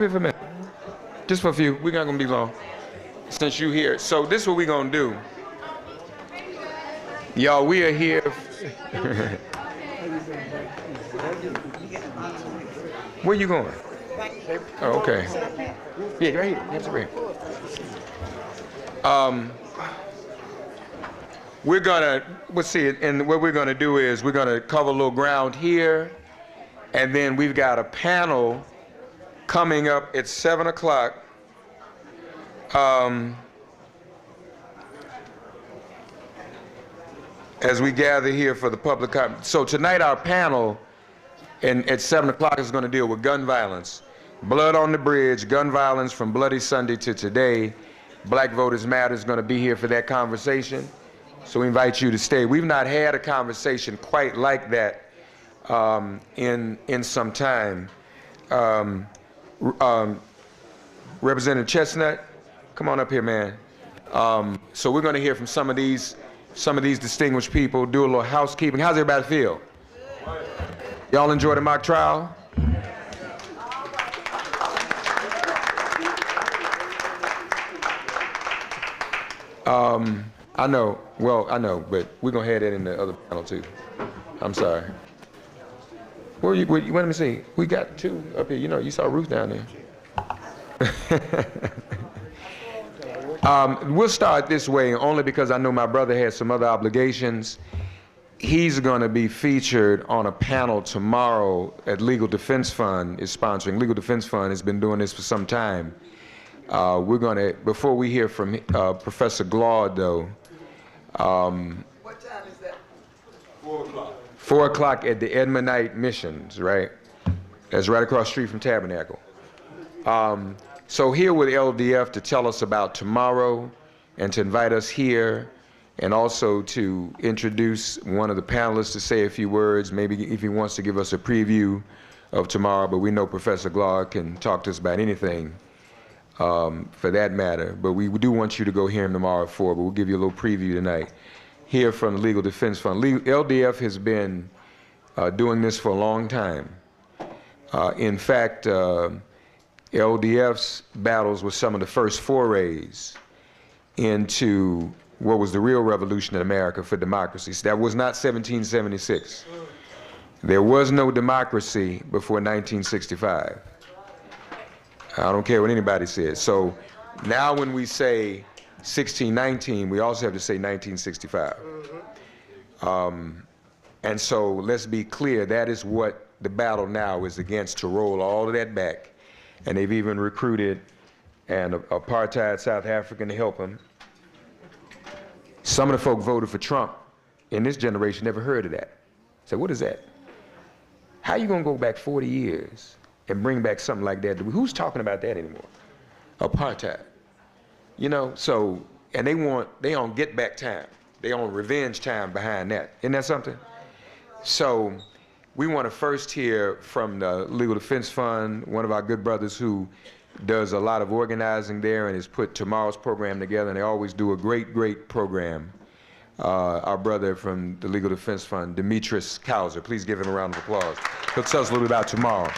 Here for a minute. Just for a few. We're not gonna be long. Since you here. So this is what we're gonna do. Y'all, we are here. Where you going? Oh, okay. Yeah, right here. Yes, right here. We're gonna, let's see, and what we're gonna do is we're gonna cover a little ground here, and then we've got a panel coming up at 7 o'clock. As we gather here for the public comment. So tonight our panel at 7 o'clock is going to deal with gun violence. Blood on the Bridge, gun violence from Bloody Sunday to today. Black Voters Matter is going to be here for that conversation. So we invite you to stay. We've not had a conversation quite like that in some time. Representative Chestnut, come on up here, man. So we're going to hear from some of these distinguished people, do a little housekeeping. How's everybody feel? Y'all enjoy the mock trial? I know, but we're gonna have that in the other panel too. I'm sorry. Where you, let me see. We got two up here. You know, you saw Ruth down there. We'll start this way only because I know my brother has some other obligations. He's going to be featured on a panel tomorrow at Legal Defense Fund is sponsoring. Legal Defense Fund has been doing this for some time. We're going to, before we hear from Professor Glaude though. What time is that? 4 o'clock. 4 o'clock at the Edmondite Missions, right? That's right across the street from Tabernacle. So here with LDF to tell us about tomorrow and to invite us here and also to introduce one of the panelists to say a few words, maybe if he wants to give us a preview of tomorrow, but we know Professor Glaude can talk to us about anything for that matter. But we do want you to go hear him tomorrow at 4, but we'll give you a little preview tonight. Here from the Legal Defense Fund. LDF has been doing this for a long time. In fact, LDF's battles were some of the first forays into what was the real revolution in America for democracy. So that was not 1776. There was no democracy before 1965. I don't care what anybody says. So now when we say 1619, we also have to say 1965. And so let's be clear, that is what the battle now is against, to roll all of that back. And they've even recruited an apartheid South African to help them. Some of the folk voted for Trump in this generation never heard of that. So what is that? How you gonna go back 40 years and bring back something like that? Who's talking about that anymore? Apartheid. You know, so, and they on get back time. They on revenge time behind that. Isn't that something? So we want to first hear from the Legal Defense Fund, one of our good brothers who does a lot of organizing there and has put tomorrow's program together, and they always do a great, great program. Our brother from the Legal Defense Fund, Demetrius Kauser. Please give him a round of applause. He'll tell us a little bit about tomorrow.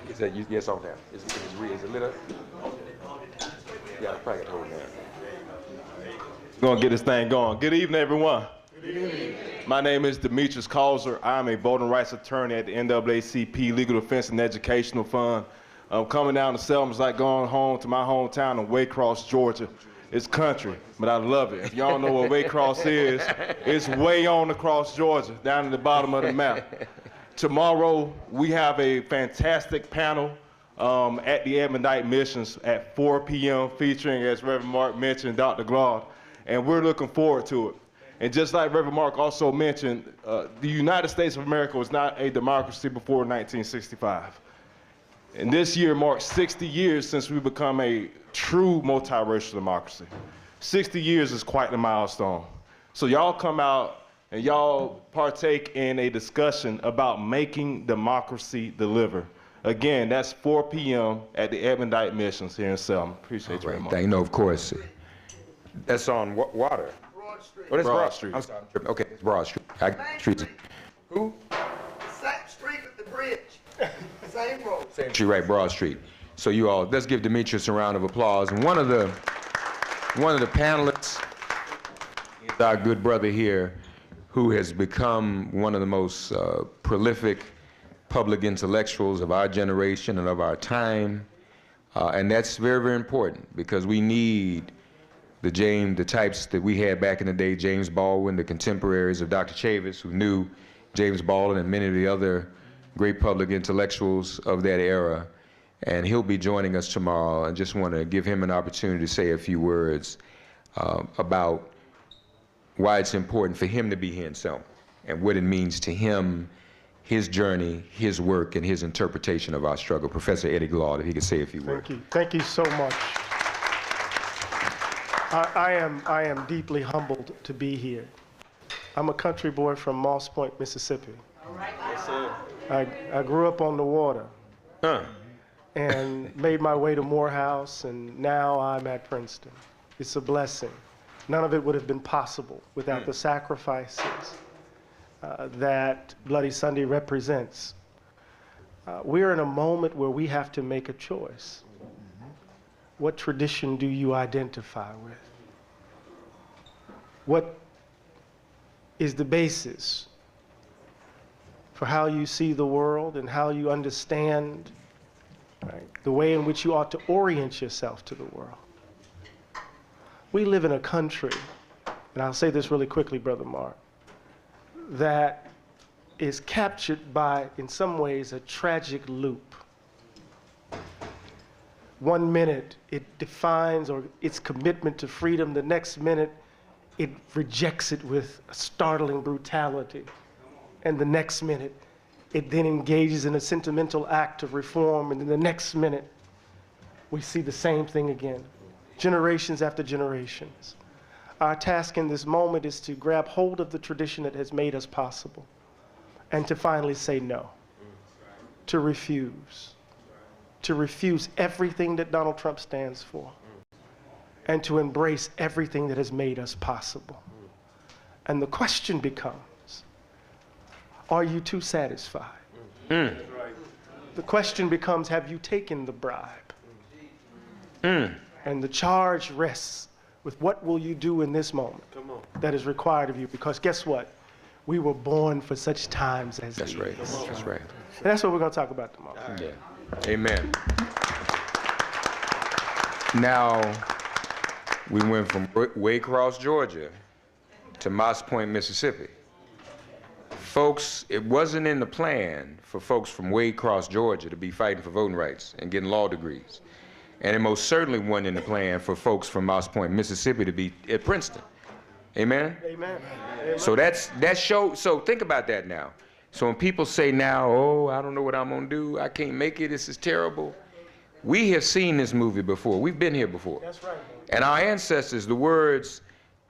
Is that you? Yes, on there. Is it lit up? Yeah, I probably got to hold it down. We're gonna get this thing going. Good evening, everyone. Good evening. My name is Demetrius Kauser. I'm a voting rights attorney at the NAACP Legal Defense and Educational Fund. Coming down to Selma is like going home to my hometown of Waycross, Georgia. It's country, but I love it. If y'all know what Waycross is, it's way on across Georgia, down at the bottom of the map. Tomorrow, we have a fantastic panel at the Edmondite Missions at 4 p.m. featuring, as Reverend Mark mentioned, Dr. Glaude, and we're looking forward to it. And just like Reverend Mark also mentioned, the United States of America was not a democracy before 1965. And this year marks 60 years since we become a true multiracial democracy. 60 years is quite a milestone. So y'all come out and y'all partake in a discussion about making democracy deliver. Again, that's 4 p.m. at the Edmondite Missions here in Selma. Appreciate you very much. You know, of course. That's on water. Broad Street. Oh, that's Broad Street. I'm sorry, I'm tripping. Okay, it's Broad Street. Who? Same street with the bridge. Same road. Same street, right, Broad Street. So you all, let's give Demetrius a round of applause. And one of the panelists is our good brother here, who has become one of the most prolific public intellectuals of our generation and of our time. And that's very, very important, because we need the types that we had back in the day, James Baldwin, the contemporaries of Dr. Chavis, who knew James Baldwin and many of the other great public intellectuals of that era. And he'll be joining us tomorrow. I just want to give him an opportunity to say a few words about why it's important for him to be here in Selma and what it means to him, his journey, his work, and his interpretation of our struggle. Professor Eddie Glaude, if he could say a few words. Thank you. Thank you so much. I am deeply humbled to be here. I'm a country boy from Moss Point, Mississippi. All right. Yes, sir. I grew up on the water. Huh. And made my way to Morehouse, and now I'm at Princeton. It's a blessing. None of it would have been possible without the sacrifices that Bloody Sunday represents. We're in a moment where we have to make a choice. What tradition do you identify with? What is the basis for how you see the world and how you understand, right, the way in which you ought to orient yourself to the world? We live in a country, and I'll say this really quickly, Brother Mark, that is captured by, in some ways, a tragic loop. One minute, it defines its commitment to freedom. The next minute, it rejects it with a startling brutality. And the next minute, it then engages in a sentimental act of reform. And then the next minute, we see the same thing again, generations after generations. Our task in this moment is to grab hold of the tradition that has made us possible and to finally say no, to refuse everything that Donald Trump stands for, and to embrace everything that has made us possible. And the question becomes, are you too satisfied? The question becomes, have you taken the bribe? And the charge rests with what will you do in this moment that is required of you, because guess what? We were born for such times as these. That's right. That's right. And that's what we're going to talk about tomorrow. Yeah. Amen. Now, we went from Waycross, Georgia, to Moss Point, Mississippi. Folks, it wasn't in the plan for folks from Waycross, Georgia to be fighting for voting rights and getting law degrees. And it most certainly wasn't in the plan for folks from Moss Point, Mississippi to be at Princeton. Amen? Amen. So so think about that now. So when people say now, oh, I don't know what I'm gonna do, I can't make it, this is terrible. We have seen this movie before. We've been here before. That's right. And our ancestors, the words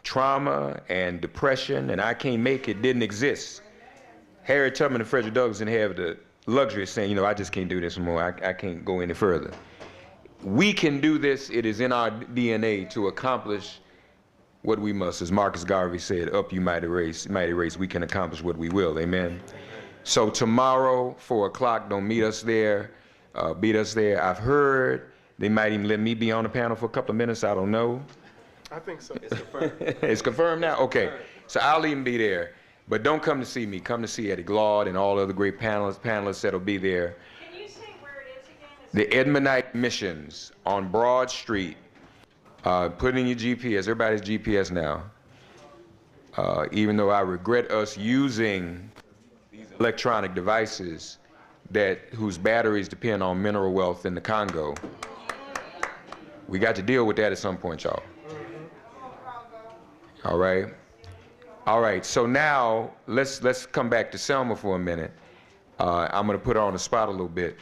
trauma and depression and I can't make it didn't exist. Harriet Tubman and Frederick Douglass didn't have the luxury of saying, you know, I just can't do this anymore, I can't go any further. We can do this. It is in our DNA to accomplish what we must. As Marcus Garvey said, up you mighty race, we can accomplish what we will. Amen. So tomorrow, 4 o'clock, don't meet us there. Beat us there. I've heard they might even let me be on the panel for a couple of minutes. I don't know. I think so. It's confirmed. It's confirmed now? Okay. So I'll even be there. But don't come to see me. Come to see Eddie Glaude and all the other great panelists that'll be there. Can you say where it is again? The Edmondite Missions on Broad Street. Put in your GPS. Everybody's GPS now. Even though I regret us using these electronic devices whose batteries depend on mineral wealth in the Congo. We got to deal with that at some point, y'all. All right. All right. So now let's come back to Selma for a minute. I'm going to put her on the spot a little bit.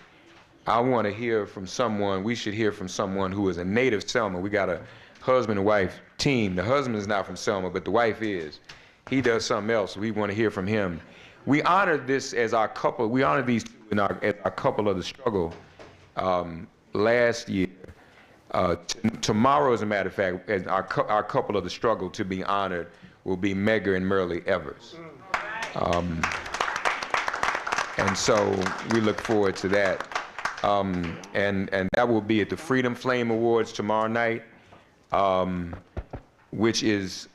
I want to hear from someone. We should hear from someone who is a native Selma. We got a husband and wife team. The husband is not from Selma, but the wife is. He does something else. We want to hear from him. We honored this as our couple. We honored these two as our couple of the struggle last year. Tomorrow, as a matter of fact, as our couple of the struggle to be honored will be Megger and Merle Evers. And so we look forward to that. And that will be at the Freedom Flame Awards tomorrow night, which is,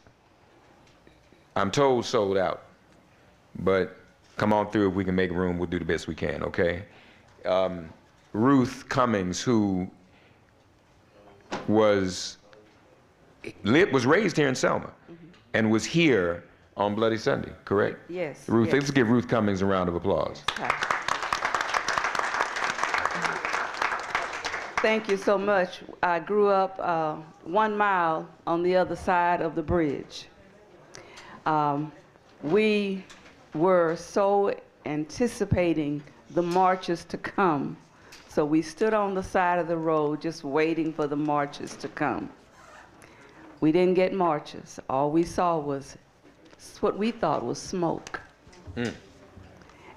I'm told, sold out. But come on through. If we can make room, we'll do the best we can, okay? Ruth Cummings, who was raised here in Selma and was here on Bloody Sunday, correct? Yes. Ruth, yes. let's give Ruth Cummings a round of applause. Thank you so much. I grew up 1 mile on the other side of the bridge. We were so anticipating the marches to come, so we stood on the side of the road just waiting for the marches to come. We didn't get marches. All we saw was what we thought was smoke.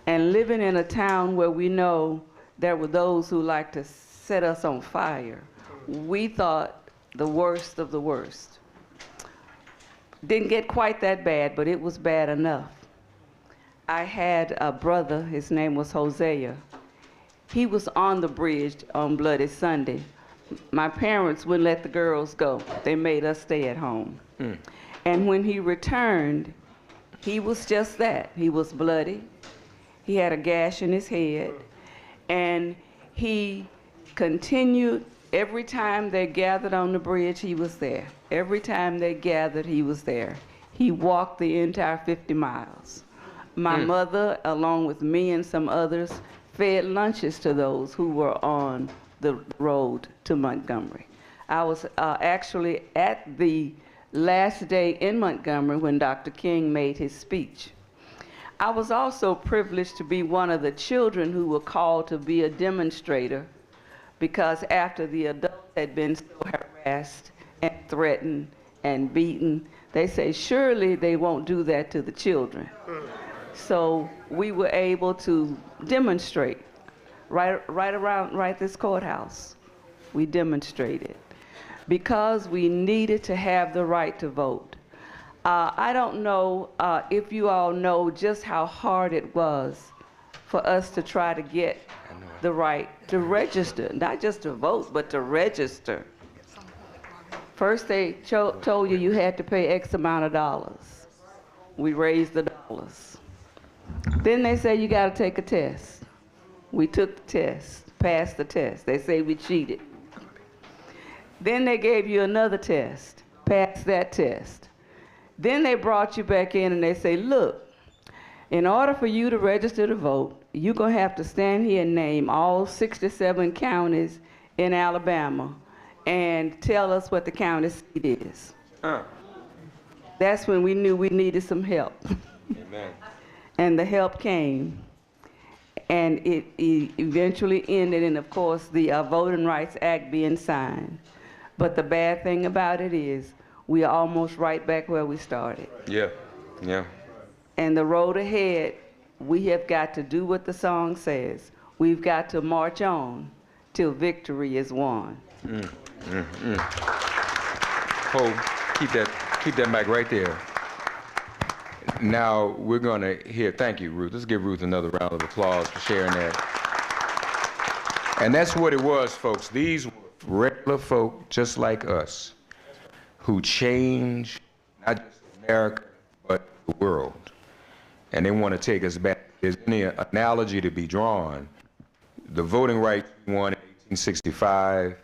And living in a town where we know there were those who like to set us on fire, we thought the worst of the worst. Didn't get quite that bad, but it was bad enough. I had a brother, his name was Hosea. He was on the bridge on Bloody Sunday. My parents wouldn't let the girls go. They made us stay at home. And when he returned, he was just that. He was bloody. He had a gash in his head. And he continued, every time they gathered on the bridge, he was there. Every time they gathered, he was there. He walked the entire 50 miles. My mother, along with me and some others, fed lunches to those who were on the road to Montgomery. I was actually at the last day in Montgomery when Dr. King made his speech. I was also privileged to be one of the children who were called to be a demonstrator, because after the adults had been so harassed and threatened and beaten, they say, surely they won't do that to the children. So we were able to demonstrate right this courthouse. We demonstrated because we needed to have the right to vote. I don't know if you all know just how hard it was for us to try to get the right to register, not just to vote, but to register. First they told you you had to pay X amount of dollars. We raised the dollars. Then they say you got to take a test. We took the test, passed the test. They say we cheated. Then they gave you another test, passed that test. Then they brought you back in and they say, look, in order for you to register to vote, you're going to have to stand here and name all 67 counties in Alabama and tell us what the county seat is. That's when we knew we needed some help. Amen. And the help came. And it eventually ended in, of course, the Voting Rights Act being signed. But the bad thing about it is we are almost right back where we started. Yeah, yeah. And the road ahead, we have got to do what the song says. We've got to march on till victory is won. Hold, keep that mic right there. Now we're going to hear, thank you, Ruth. Let's give Ruth another round of applause for sharing that. And that's what it was, folks. These were regular folk just like us who changed not just America, but the world. And they want to take us back. There's any analogy to be drawn. The voting rights won in 1865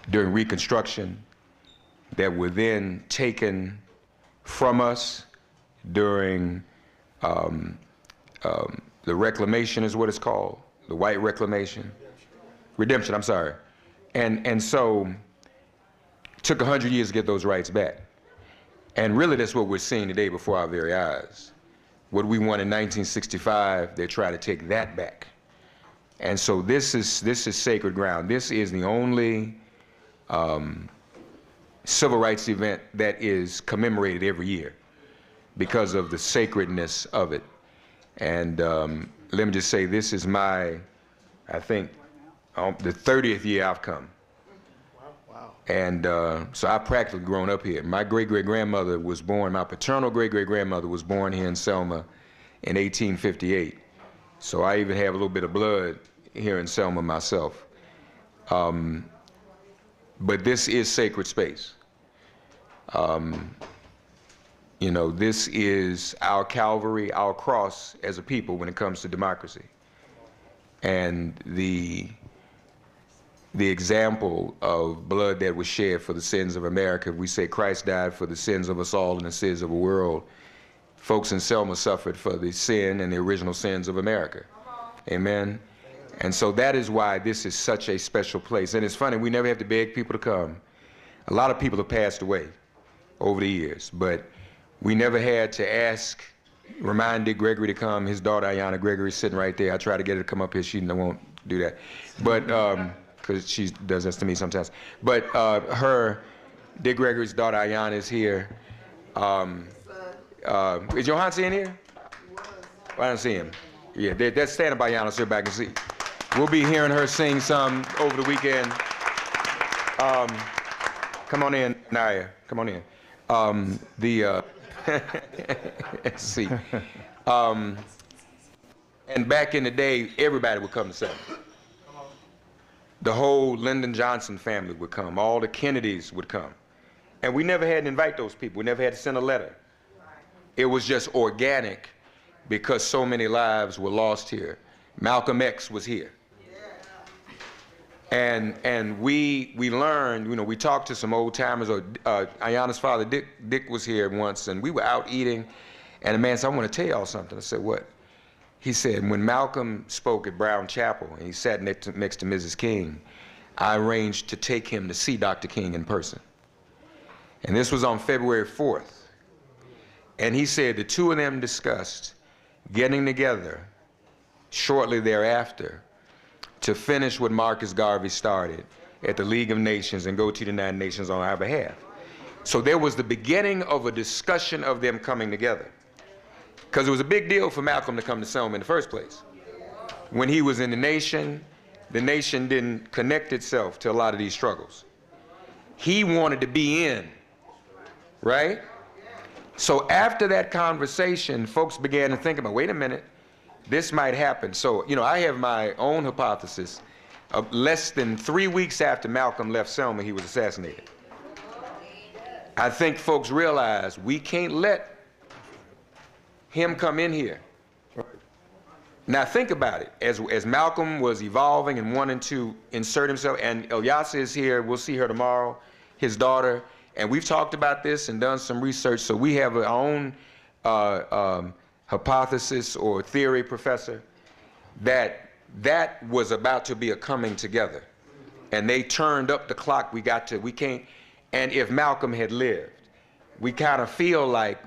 during Reconstruction that were then taken from us during the Reclamation is what it's called, the White Reclamation. Redemption, I'm sorry. And so it took 100 years to get those rights back. And really that's what we're seeing today before our very eyes. What we won in 1965, they're trying to take that back. And so this is sacred ground. This is the only civil rights event that is commemorated every year because of the sacredness of it. And let me just say, this is my, I think, the 30th year I've come. Wow. And so I've practically grown up here. My great-great-grandmother was born, my paternal great-great-grandmother was born here in Selma in 1858. So I even have a little bit of blood here in Selma myself. But this is sacred space. You know, this is our Calvary, our cross as a people when it comes to democracy. And the example of blood that was shed for the sins of America, we say Christ died for the sins of us all and the sins of the world. Folks in Selma suffered for the sin and the original sins of America. Amen. And so that is why this is such a special place. And it's funny, we never have to beg people to come. A lot of people have passed away over the years, but we never had to remind Dick Gregory to come. His daughter, Ayanna Gregory, is sitting right there. I try to get her to come up here. She won't do that. But, because she does this to me sometimes. But Dick Gregory's daughter, Ayanna, is here. Is Johansi in here? I don't see him. Yeah, they're standing by Ayanna so everybody can see. We'll be hearing her sing some over the weekend. Come on in, Naya. Come on in. Let's see. And back in the day, everybody would come to Selma. The whole Lyndon Johnson family would come. All the Kennedys would come. And we never had to invite those people. We never had to send a letter. It was just organic because so many lives were lost here. Malcolm X was here. And we learned, you know, we talked to some old timers, or Ayanna's father, Dick was here once, and we were out eating, and the man said, I want to tell y'all something. I said, what? He said, when Malcolm spoke at Brown Chapel, and he sat next to Mrs. King, I arranged to take him to see Dr. King in person. And this was on February 4th. And he said the two of them discussed getting together shortly thereafter to finish what Marcus Garvey started at the League of Nations and go to the United Nations on our behalf. So there was the beginning of a discussion of them coming together. Because it was a big deal for Malcolm to come to Selma in the first place. When he was in the nation didn't connect itself to a lot of these struggles. He wanted to be in, right? So after that conversation, folks began to think about, wait a minute, this might happen. So, you know, I have my own hypothesis. Less than 3 weeks after Malcolm left Selma, he was assassinated. I think folks realize we can't let him come in here. Now think about it. As Malcolm was evolving and wanting to insert himself, and Ilyasa is here, we'll see her tomorrow, his daughter, and we've talked about this and done some research, so we have our own hypothesis or theory, Professor, that was about to be a coming together. And they turned up the clock. And if Malcolm had lived, we kind of feel like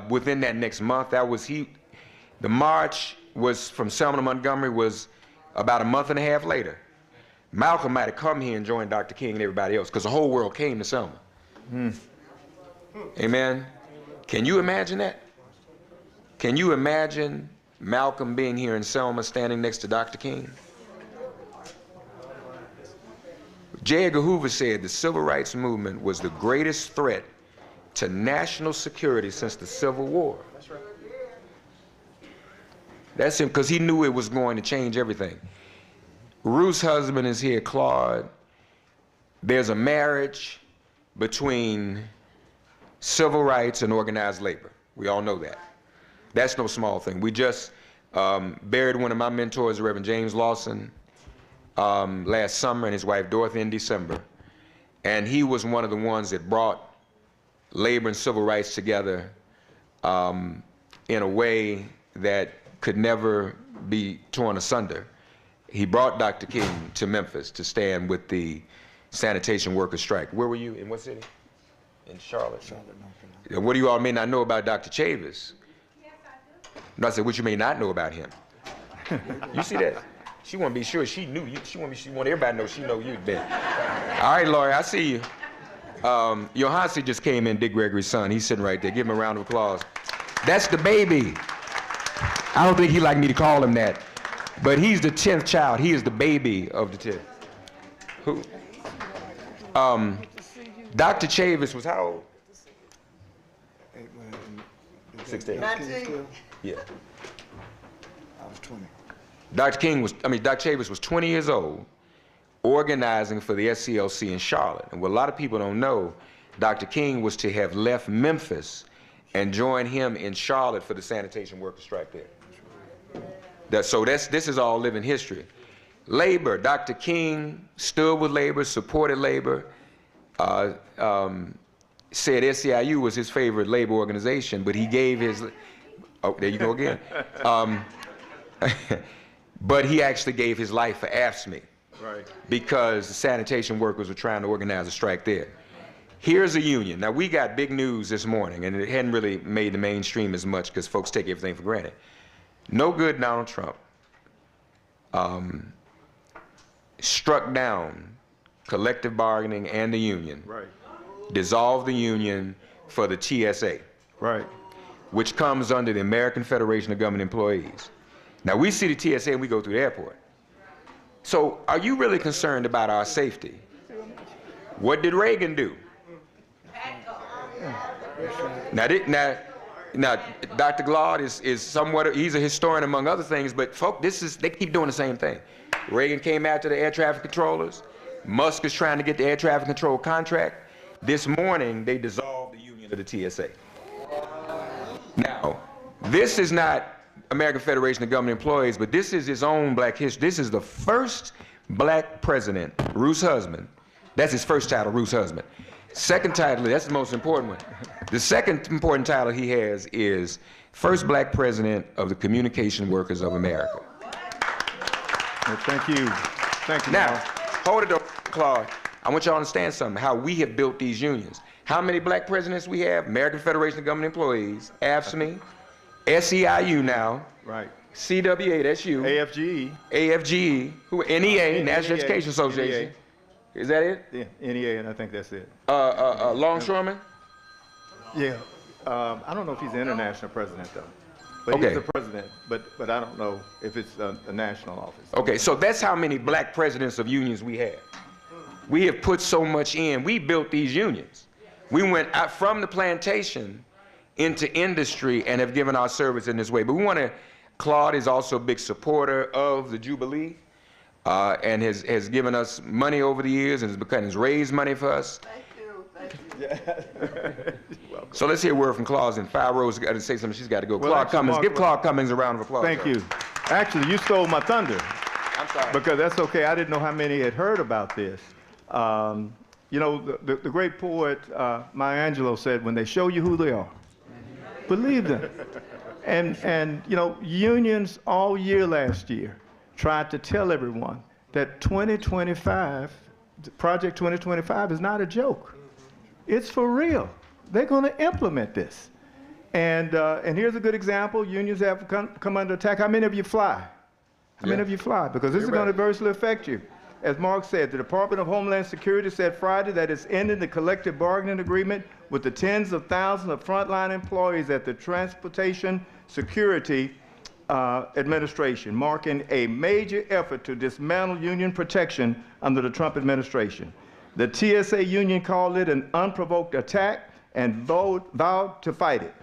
within that next month, the march was from Selma to Montgomery was about a month and a half later. Malcolm might have come here and joined Dr. King and everybody else, because the whole world came to Selma. Amen? Can you imagine that? Can you imagine Malcolm being here in Selma standing next to Dr. King? J. Edgar Hoover said the civil rights movement was the greatest threat to national security since the Civil War. That's right. That's him, because he knew it was going to change everything. Ruth's husband is here, Claude. There's a marriage between civil rights and organized labor. We all know that. That's no small thing. We just buried one of my mentors, Reverend James Lawson, last summer, and his wife Dorothy in December. And he was one of the ones that brought labor and civil rights together in a way that could never be torn asunder. He brought Dr. King to Memphis to stand with the sanitation workers strike. Where were you? In what city? In Charlotte. What do you all may not know about Dr. Chavis? No, I said, what you may not know about him. You see that? She want to be sure she knew you. She want everybody to know she know you, Ben. All right, Laurie, I see you. Johansi just came in, Dick Gregory's son. He's sitting right there. Give him a round of applause. That's the baby. I don't think he like me to call him that, but he's the 10th child. He is the baby of the 10th. Who? Dr. Chavis was how old? 16. 19. Yeah. Dr. Chavis was 20 years old, organizing for the SCLC in Charlotte. And what a lot of people don't know, Dr. King was to have left Memphis and joined him in Charlotte for the sanitation workers strike there. So this is all living history. Labor, Dr. King stood with labor, supported labor, said SEIU was his favorite labor organization, but he gave his, oh, there you go again. But he actually gave his life for AFSCME. Right. Because the sanitation workers were trying to organize a strike there. Here's a union. Now, we got big news this morning, and it hadn't really made the mainstream as much because folks take everything for granted. No good Donald Trump struck down collective bargaining and the union, Right. dissolved the union for the TSA, Right. which comes under the American Federation of Government Employees. Now, we see the TSA and we go through the airport. So are you really concerned about our safety? What did Reagan do? Now, Dr. Glaude is somewhat, he's a historian among other things, but folk, they keep doing the same thing. Reagan came after the air traffic controllers. Musk is trying to get the air traffic control contract. This morning, they dissolved the union of the TSA. Now, this is not American Federation of Government Employees, but this is his own black history. This is the first black president, Roos Husband. That's his first title, Roos Husband. Second title, that's the most important one. The second important title he has is first black president of the Communication Workers of America. Well, thank you. Thank you. Now, hold it up, Claude. I want you to understand something, how we have built these unions. How many black presidents we have? American Federation of Government Employees, AFSCME, SEIU now, Right. CWA, that's you. AFGE. AFGE, NEA, National NEA, Education Association. Is that it? Yeah, NEA, and I think that's it. Longshoreman? Yeah. I don't know if he's the international president, though. But Okay. he's the president, but I don't know if it's a national office. Okay, so that's how many black presidents of unions we have. We have put so much in. We built these unions. We went out from the plantation into industry and have given our service in this way. But we want to, Claude is also a big supporter of the Jubilee and has given us money over the years and has raised money for us. Thank you. So let's hear a word from Claude, and Five Rose got to say something. She's got to go. Well, Claude actually, Cummings, Mark, give Claude Cummings a round of applause. Thank you. Actually, you stole my thunder. I'm sorry. Because that's okay. I didn't know how many had heard about this. You know, the great poet Maya Angelou said, when they show you who they are, believe them. And you know, unions all year last year tried to tell everyone that 2025, Project 2025 is not a joke. It's for real. They're going to implement this. And here's a good example. Unions have come under attack. How many of you fly? How many of you fly? Because this is going to adversely affect you. As Mark said, the Department of Homeland Security said Friday that it's ending the collective bargaining agreement with the tens of thousands of frontline employees at the Transportation Security Administration, marking a major effort to dismantle union protection under the Trump administration. The TSA union called it an unprovoked attack and vowed to fight it.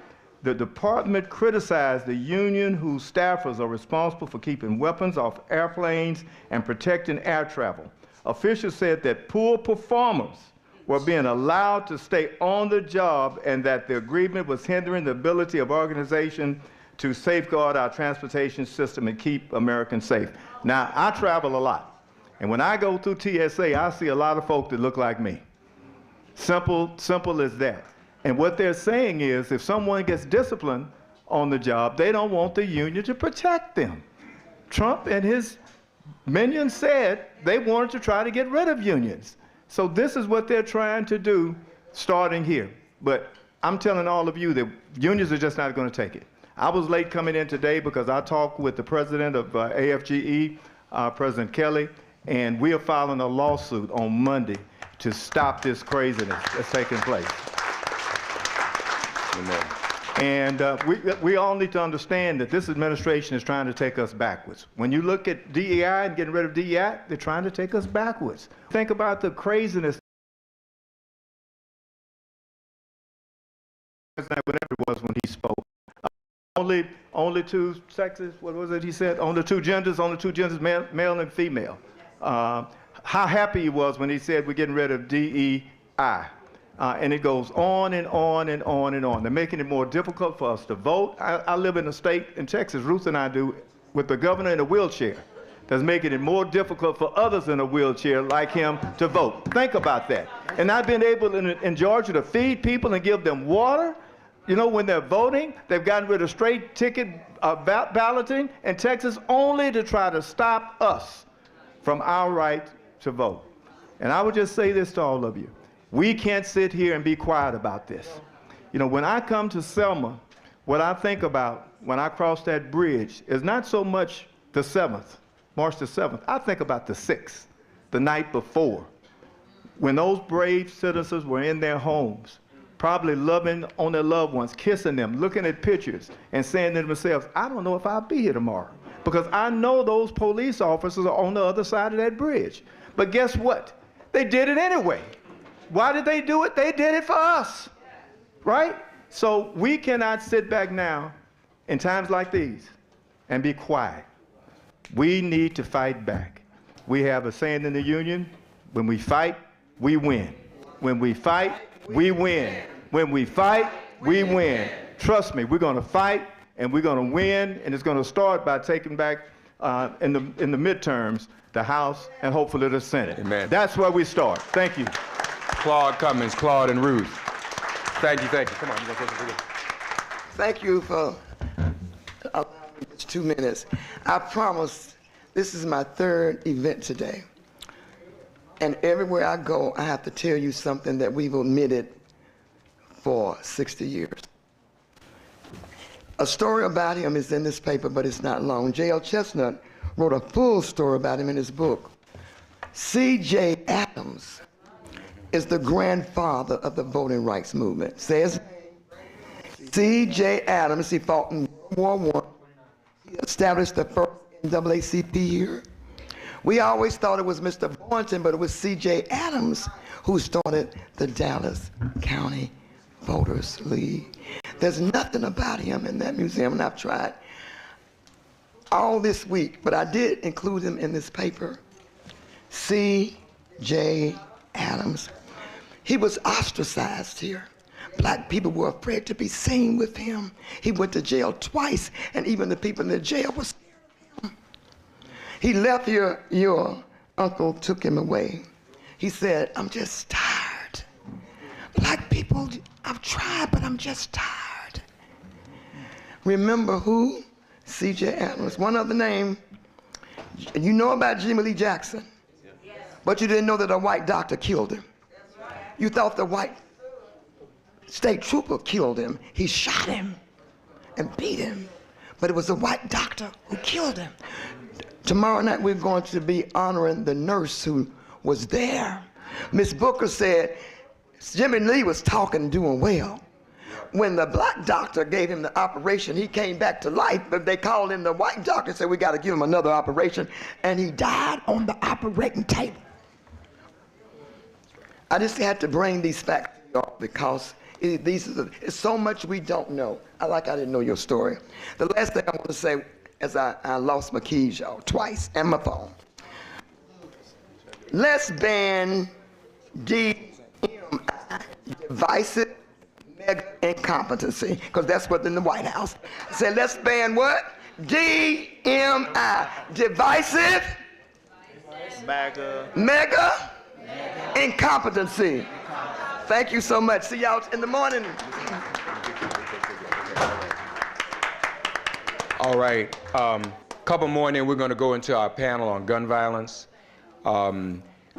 The department criticized the union whose staffers are responsible for keeping weapons off airplanes and protecting air travel. Officials said that poor performers were being allowed to stay on the job and that the agreement was hindering the ability of organizations to safeguard our transportation system and keep Americans safe. Now, I travel a lot, and when I go through TSA, I see a lot of folk that look like me. Simple as that. And what they're saying is if someone gets disciplined on the job, they don't want the union to protect them. Trump and his minions said they wanted to try to get rid of unions. So this is what they're trying to do starting here. But I'm telling all of you that unions are just not going to take it. I was late coming in today because I talked with the president of AFGE, President Kelly, and we are filing a lawsuit on Monday to stop this craziness that's taking place. And we all need to understand that this administration is trying to take us backwards. When you look at DEI and getting rid of DEI, they're trying to take us backwards. Think about the craziness. Whatever it was when he spoke. Only only two sexes, what was it he said? Only two genders, male and female. How happy he was when he said we're getting rid of DEI. And it goes on and on and on and on. They're making it more difficult for us to vote. I live in a state in Texas, Ruth and I do, with the governor in a wheelchair. That's making it more difficult for others in a wheelchair like him to vote. Think about that. And I've been able in Georgia to feed people and give them water. You know, when they're voting, they've gotten rid of straight ticket balloting in Texas only to try to stop us from our right to vote. And I would just say this to all of you. We can't sit here and be quiet about this. You know, when I come to Selma, what I think about when I cross that bridge is not so much the 7th, March the 7th. I think about the 6th, the night before, when those brave citizens were in their homes, probably loving on their loved ones, kissing them, looking at pictures, and saying to themselves, I don't know if I'll be here tomorrow, because I know those police officers are on the other side of that bridge. But guess what? They did it anyway. Why did they do it? They did it for us, right? So we cannot sit back now in times like these and be quiet. We need to fight back. We have a saying in the union, when we fight, we win. When we fight, we win. When we fight, we win. Trust me, we're going to fight and we're going to win, and it's going to start by taking back in the midterms the House and hopefully the Senate. Amen. That's where we start. Thank you. Claude Cummings, Claude and Ruth. Thank you, thank you. Come on, you gonna Thank you for allowing me just 2 minutes. I promise this is my 3rd event today. And everywhere I go, I have to tell you something that we've omitted for 60 years. A story about him is in this paper, but it's not long. J.L. Chestnut wrote a full story about him in his book. C.J. Adams is the grandfather of the voting rights movement. Says C.J. Adams, he fought in World War I. He established the first NAACP here. We always thought it was Mr. Boynton, but it was C.J. Adams who started the Dallas County Voters League. There's nothing about him in that museum, and I've tried all this week, but I did include him in this paper. C.J. Adams. He was ostracized here. Black people were afraid to be seen with him. He went to jail twice, and even the people in the jail were scared of him. He left here, your uncle took him away. He said, I'm just tired. Black people, I've tried, but I'm just tired. Remember who? C.J. Adams. One other name. You know about Jimmy Lee Jackson, but you didn't know that a white doctor killed him. You thought the white state trooper killed him. He shot him and beat him, but it was a white doctor who killed him. Tomorrow night we're going to be honoring the nurse who was there. Miss Booker said Jimmy Lee was talking, doing well. When the black doctor gave him the operation, he came back to life, but they called in the white doctor and said, we got to give him another operation, and he died on the operating table. I just had to bring these facts up because it's so much we don't know. I didn't know your story. The last thing I want to say is I lost my keys, y'all, twice, and my phone. Let's ban DMI, divisive mega incompetency, because that's what's in the White House. Say, let's ban what? DMI, divisive mega incompetency. Thank you so much. See y'all in the morning. All right. Couple more, and then we're going to go into our panel on gun violence.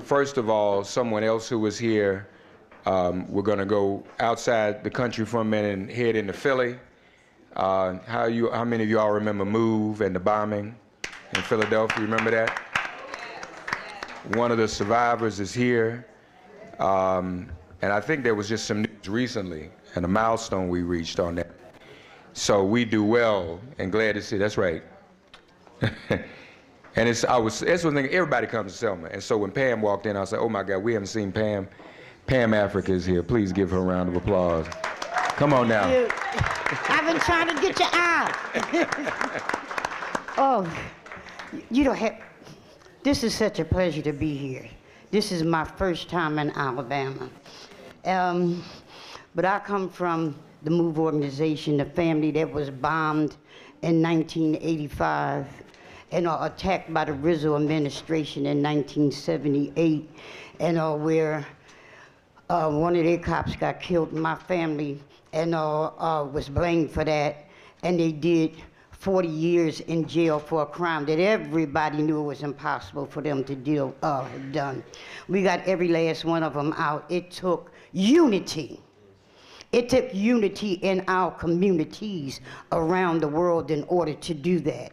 First of all, someone else who was here, we're going to go outside the country for a minute and head into Philly. How many of you all remember MOVE and the bombing in Philadelphia? Remember that? One of the survivors is here. And I think there was just some news recently and a milestone we reached on that. So we do well and glad to see, that's right. And that's one thing, everybody comes to Selma. And so when Pam walked in, I was like, oh my God, we haven't seen Pam. Pam Africa is here. Please give her a round of applause. Come on now. I've been trying to get you out. Oh, you don't have. This is such a pleasure to be here. This is my first time in Alabama. But I come from the MOVE organization, the family that was bombed in 1985 and attacked by the Rizzo administration in 1978, and where one of their cops got killed in my family and was blamed for that, and they did 40 years in jail for a crime that everybody knew it was impossible for them to have done. We got every last one of them out. It took unity. It took unity in our communities around the world in order to do that.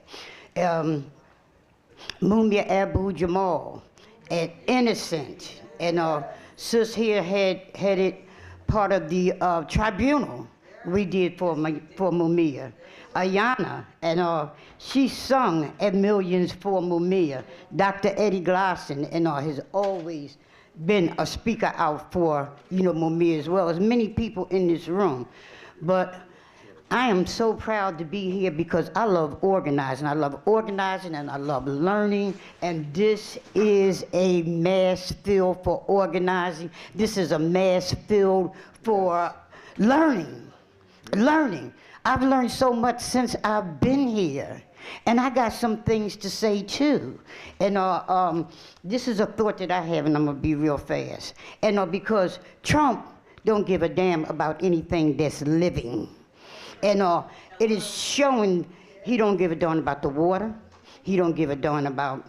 Mumia Abu Jamal, and innocent, and Sis here headed part of the tribunal we did for Mumia. Ayana, and she sung at Millions for Mumia. Dr. Eddie Glosson, and has always been a speaker out for, Mumia, as well as many people in this room. But I am so proud to be here because I love organizing. I love organizing and I love learning, and this is a mass field for organizing. This is a mass field for learning. I've learned so much since I've been here, and I got some things to say too. And this is a thought that I have, and I'm gonna be real fast. And because Trump don't give a damn about anything that's living, and it is showing he don't give a darn about the water, he don't give a darn about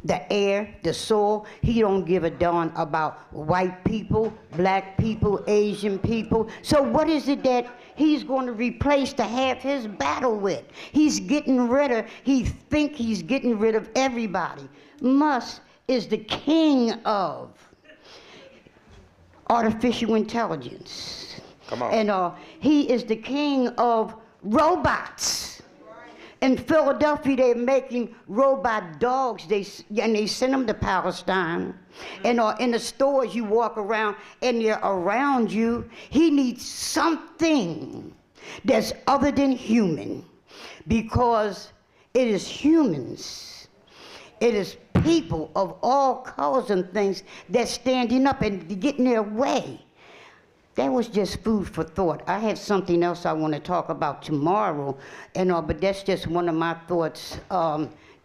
the air, the soil. He don't give a darn about white people, black people, Asian people. So what is it that he's going to replace to have his battle with? He think he's getting rid of everybody. Musk is the king of artificial intelligence. Come on. And he is the king of robots. In Philadelphia, they're making robot dogs, and they send them to Palestine. And in the stores, you walk around, and they're around you. He needs something that's other than human, because it is humans. It is people of all colors and things that's standing up and getting their way. That was just food for thought. I have something else I want to talk about tomorrow, but that's just one of my thoughts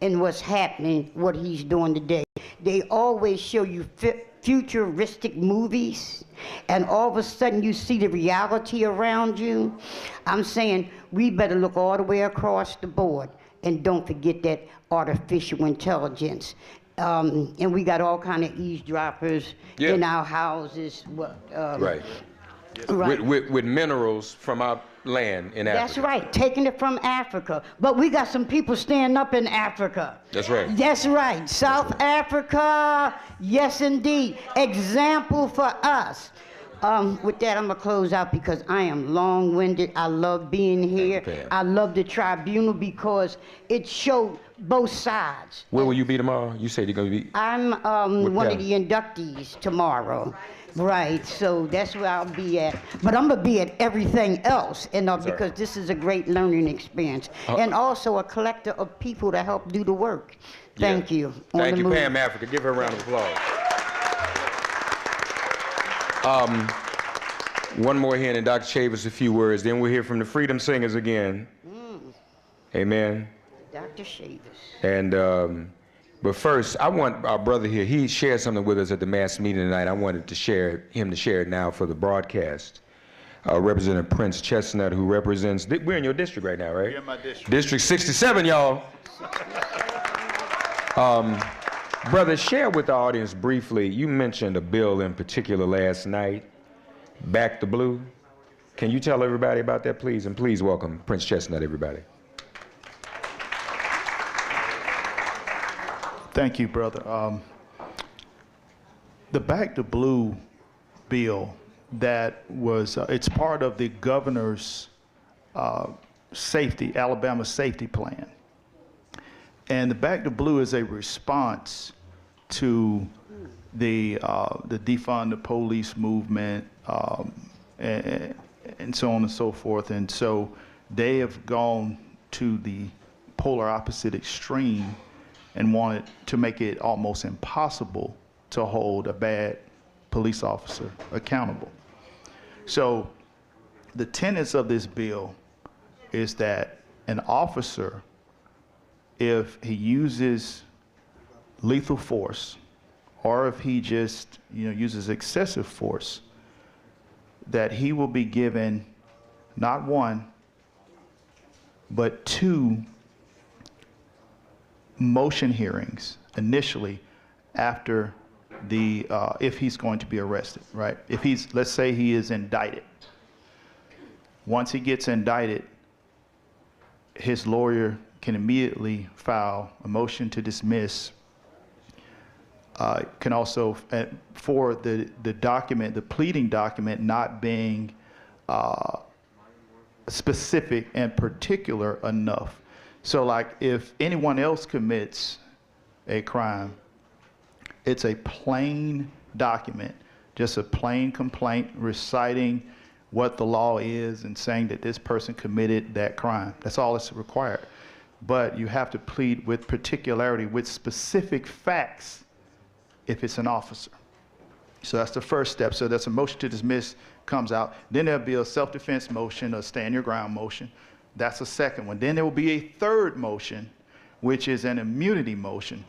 in what's happening, what he's doing today. They always show you futuristic movies, and all of a sudden you see the reality around you. I'm saying we better look all the way across the board, and don't forget that artificial intelligence. And we got all kind of eavesdroppers in our houses. Right. Right. With minerals from our land in Africa. That's right, taking it from Africa. But we got some people standing up in Africa. That's right. That's right. South Africa, yes indeed. Example for us. With that, I'm gonna close out because I am long-winded. I love being here. Okay. I love the tribunal because it showed both sides. Where will you be tomorrow? You said you're gonna be. I'm one of the inductees tomorrow. Right, so that's where I'll be at. But I'm gonna be at everything else, because this is a great learning experience. And also a collector of people to help do the work. Thank you. Thank you, Pam Africa. Give her a round of applause. One more here, and Dr. Chavis, a few words. Then we'll hear from the Freedom Singers again. Amen. Dr. Chavis. And but first, I want our brother here. He shared something with us at the mass meeting tonight. I wanted him to share it now for the broadcast. Representative Prince Chestnut, who represents. We're in your district right now, right? We're in my district. District 67, y'all. Brother, share with the audience briefly. You mentioned a bill in particular last night, Back the Blue. Can you tell everybody about that, please? And please welcome Prince Chestnut, everybody. Thank you, brother. The Back to Blue bill that was, it's part of the governor's Alabama safety plan. And the Back to Blue is a response to the defund the police movement, and so on and so forth. And so they have gone to the polar opposite extreme and wanted to make it almost impossible to hold a bad police officer accountable. So the tenets of this bill is that an officer, if he uses lethal force, or if he just uses excessive force, that he will be given not one, but 2 motion hearings initially after the, if he's going to be arrested, right? If he's, let's say he is indicted. Once he gets indicted, his lawyer can immediately file a motion to dismiss. Can also, for the document, the pleading document not being specific and particular enough. So like if anyone else commits a crime, it's a plain document, just a plain complaint reciting what the law is and saying that this person committed that crime. That's all that's required. But you have to plead with particularity, with specific facts if it's an officer. So that's the first step. So that's a motion to dismiss comes out. Then there'll be a self-defense motion, a stand your ground motion. That's a second one. Then there will be a third motion, which is an immunity motion.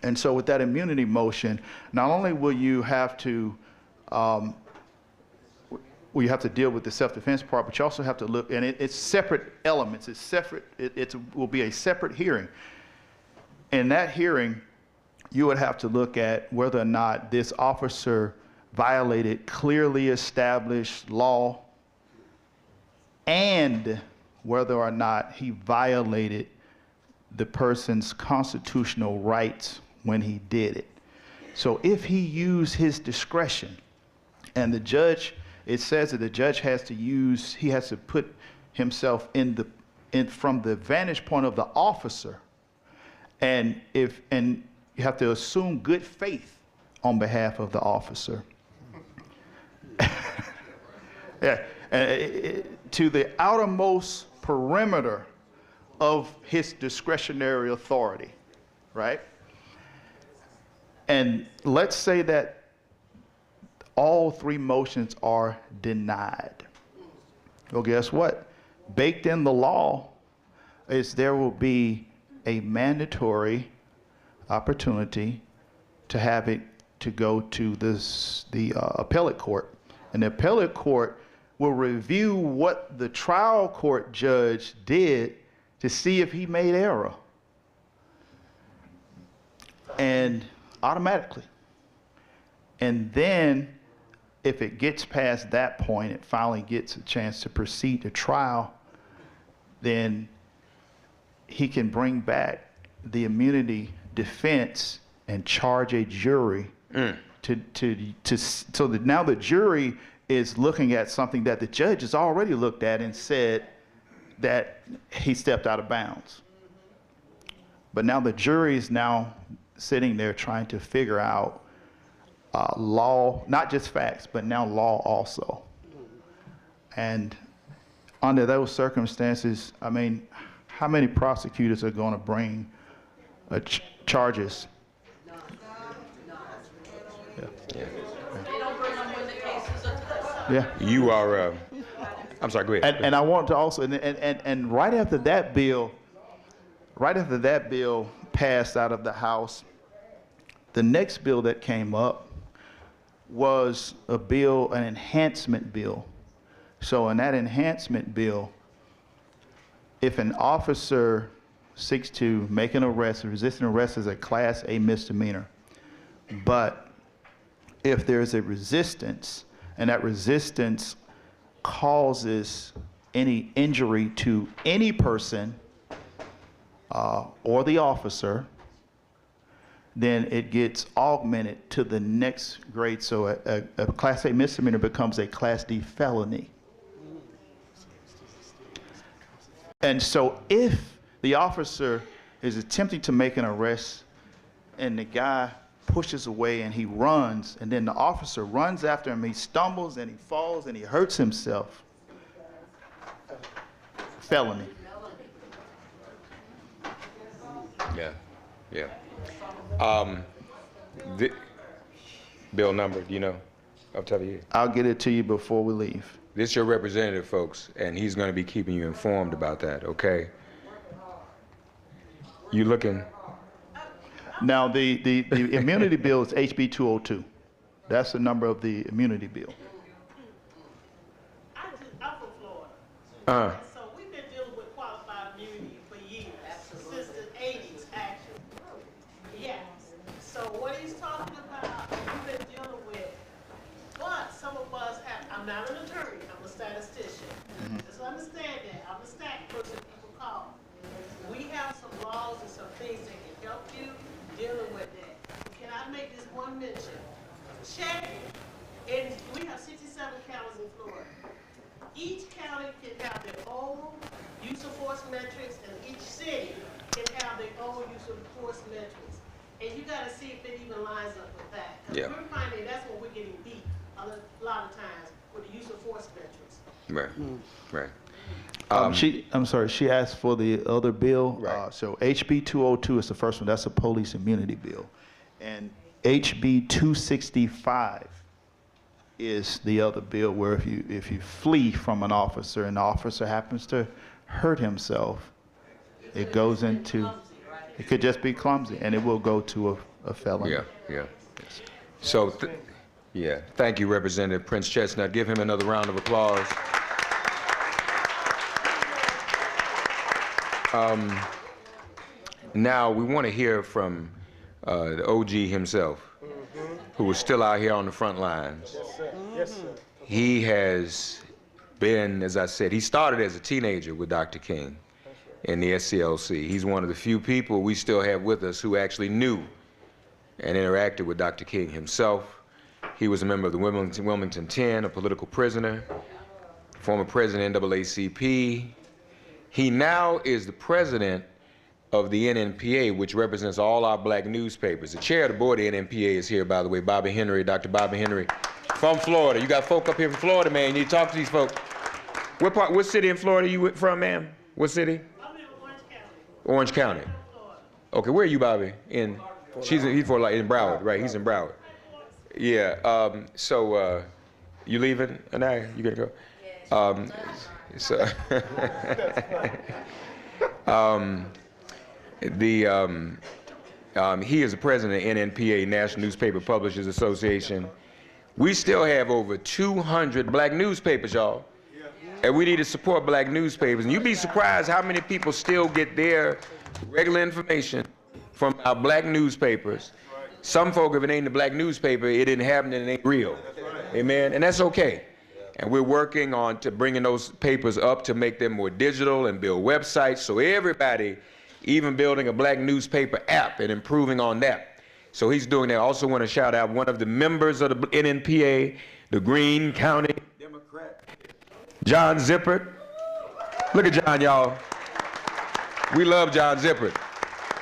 And so with that immunity motion, not only will you have to deal with the self-defense part, but you also have to look, and it's separate elements. It's separate. It will be a separate hearing. In that hearing, you would have to look at whether or not this officer violated clearly established law and whether or not he violated the person's constitutional rights when he did it. So if he used his discretion, and the judge, it says that the judge has to use, he has to put himself from the vantage point of the officer, and you have to assume good faith on behalf of the officer. Yeah, to the outermost perimeter of his discretionary authority, right? And let's say that all 3 motions are denied. Well, guess what? Baked in the law is there will be a mandatory opportunity to have it to go to the appellate court. And the appellate court will review what the trial court judge did to see if he made error. And automatically. And then if it gets past that point, it finally gets a chance to proceed to trial, then he can bring back the immunity defense and charge a jury so that now the jury is looking at something that the judge has already looked at and said that he stepped out of bounds. But now the jury is now sitting there trying to figure out law, not just facts, but now law also. And under those circumstances, I mean, how many prosecutors are going to bring charges? Yeah. You are, I'm sorry, go ahead. And I want to also, and right after that bill passed out of the House, the next bill that came up was a bill, an enhancement bill. So in that enhancement bill, if an officer seeks to make an arrest, resisting arrest is a Class A misdemeanor. But if there's a resistance, and that resistance causes any injury to any person or the officer, then it gets augmented to the next grade. So a Class A misdemeanor becomes a Class D felony. And so if the officer is attempting to make an arrest and the guy pushes away and he runs, and then the officer runs after him, he stumbles and he falls and he hurts himself, felony. Yeah, yeah. The bill number, do you know? Off the top of your head. I'll get it to you before we leave. This is your representative, folks, and he's going to be keeping you informed about that, okay? You looking? Now, the immunity bill is HB 202. That's the number of the immunity bill. I'm from Florida. Uh-huh. And so we've been dealing with qualified immunity for years, since the 80s, actually. Yes. So what he's talking about, we've been dealing with, but some of us have, I'm not an attorney, I'm a statistician. So understand that, I'm a stat person people call. We have some laws and some things that can help you dealing with that. Can I make this one mention? Check, and we have 67 counties in Florida. Each county can have their own use of force metrics, and each city can have their own use of force metrics. And you gotta see if it even lines up with that. 'Cause Yeah. we're finding that's what we're getting beat a lot of times with the use of force metrics. Right, right. I'm sorry, she asked for the other bill. Right. So HB 202 is the first one. That's a police immunity bill. And HB 265 is the other bill where if you flee from an officer and the officer happens to hurt himself, it goes into, it could just be clumsy, and it will go to a felony. Yeah, yeah. So, yeah, thank you, Representative Prince Chestnut. Give him another round of applause. Now, we want to hear from the OG himself, who is still out here on the front lines. Yes, sir. Yes, sir. He has been, as I said, he started as a teenager with Dr. King in the SCLC. He's one of the few people we still have with us who actually knew and interacted with Dr. King himself. He was a member of the Wilmington 10, a political prisoner, former president of NAACP. He now is the president of the NNPA, which represents all our black newspapers. The chair of the board of the NNPA is here, by the way, Bobby Henry, Dr. Bobby Henry, from Florida. You got folk up here from Florida, man. You need to talk to these folks. What city in Florida you from, ma'am? What city? I'm in Orange County. Orange County. Florida. Okay, where are you, Bobby? In he's in Broward, right? He's in Broward. Yeah. So you leaving, Anaya? You gonna go? So he is the president of NNPA, National Newspaper Publishers Association. We still have over 200 black newspapers, y'all. And we need to support black newspapers. And you'd be surprised how many people still get their regular information from our black newspapers. Some folk, if it ain't the black newspaper, it didn't happen and it ain't real. Amen? And that's okay. And we're working on to bringing those papers up to make them more digital and build websites so everybody, even building a black newspaper app and improving on that. So he's doing that. I also want to shout out one of the members of the NNPA, the Greene County Democrat, John Zippert. Look at John, y'all. We love John Zippert.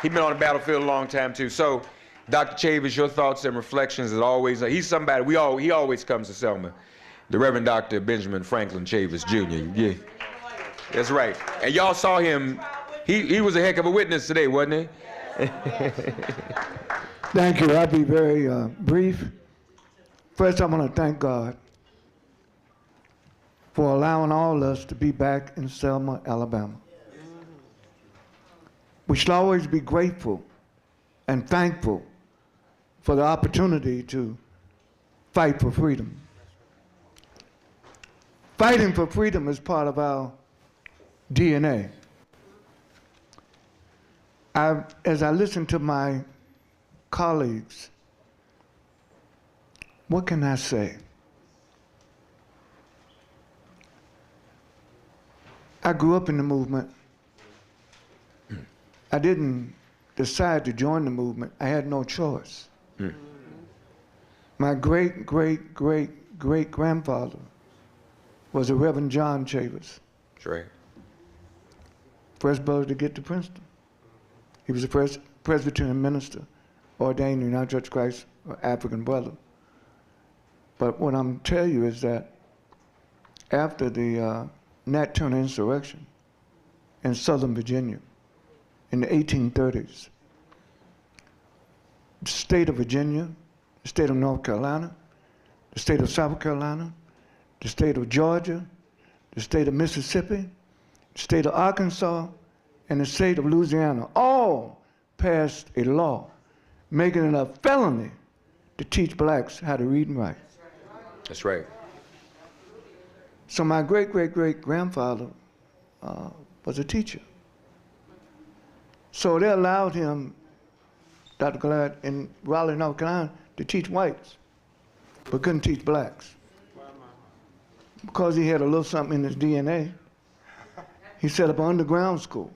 He's been on the battlefield a long time too. So, Dr. Chavis, your thoughts and reflections as always. He's somebody, he always comes to Selma. The Reverend Dr. Benjamin Franklin Chavis Jr. Yeah, that's right. And y'all saw him, he was a heck of a witness today, wasn't he? Thank you. I'll be very brief. First, I want to thank God for allowing all of us to be back in Selma, Alabama. We should always be grateful and thankful for the opportunity to fight for freedom. Fighting for freedom is part of our DNA. As I listen to my colleagues, what can I say? I grew up in the movement. I didn't decide to join the movement. I had no choice. My great-great-great-great-grandfather was the Reverend John Chavis. That's right. First brother to get to Princeton. He was the first Presbyterian minister ordained in the United Church of Christ, African brother. But what I'm telling you is that after the Nat Turner insurrection, in Southern Virginia in the 1830s. The state of Virginia, the state of North Carolina, the state of South Carolina, the state of Georgia, the state of Mississippi, the state of Arkansas, and the state of Louisiana all passed a law making it a felony to teach blacks how to read and write. That's right. So my great-great-great-grandfather was a teacher. So they allowed him, Dr. Glad, in Raleigh, North Carolina, to teach whites, but couldn't teach blacks. Because he had a little something in his DNA, he set up an underground school